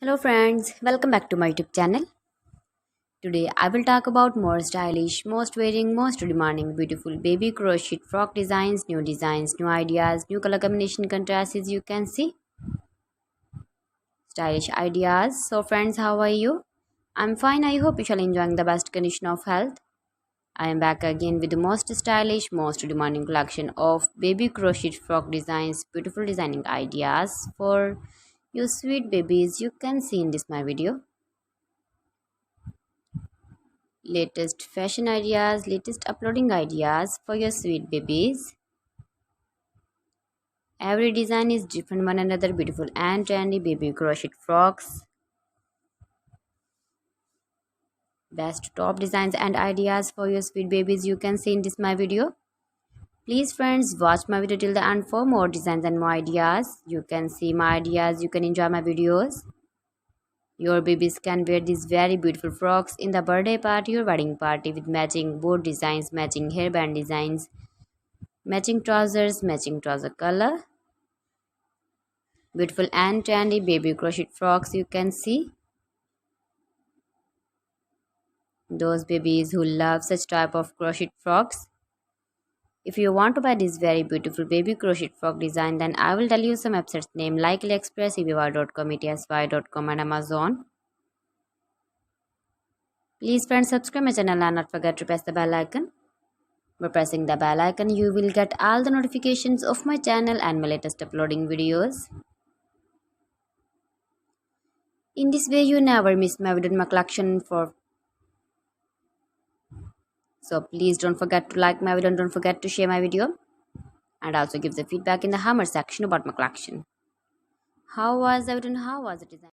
Hello friends, welcome back to my YouTube channel. Today I will talk about more stylish, most wearing, most demanding, beautiful baby crochet frock designs, new ideas, new color combination contrasts as you can see. Stylish ideas. So friends, how are you? I'm fine. I hope you shall enjoying the best condition of health. I am back again with the most stylish, most demanding collection of baby crochet frock designs, beautiful designing ideas for you sweet babies you can see in this my video. Latest fashion ideas, latest uploading ideas for your sweet babies. Every design is different one another, beautiful and trendy baby crochet frocks. Best top designs and ideas for your sweet babies you can see in this my video. Please friends, watch my video till the end for more designs and more ideas. You can see my ideas, you can enjoy my videos. Your babies can wear these very beautiful frocks in the birthday party or wedding party with matching board designs, matching hairband designs, matching trouser color. Beautiful and trendy baby crochet frocks you can see. Those babies who love such type of crochet frocks. If you want to buy this very beautiful baby crochet frock design, then I will tell you some websites name like AliExpress, eBay.com, ETSY.com and Amazon. Please friends, subscribe my channel and not forget to press the bell icon. By pressing the bell icon, you will get all the notifications of my channel and my latest uploading videos. In this way, you never miss my video in my collection So please don't forget to like my video and don't forget to share my video. And also give the feedback in the hammer section about my collection. How was the video and how was the design?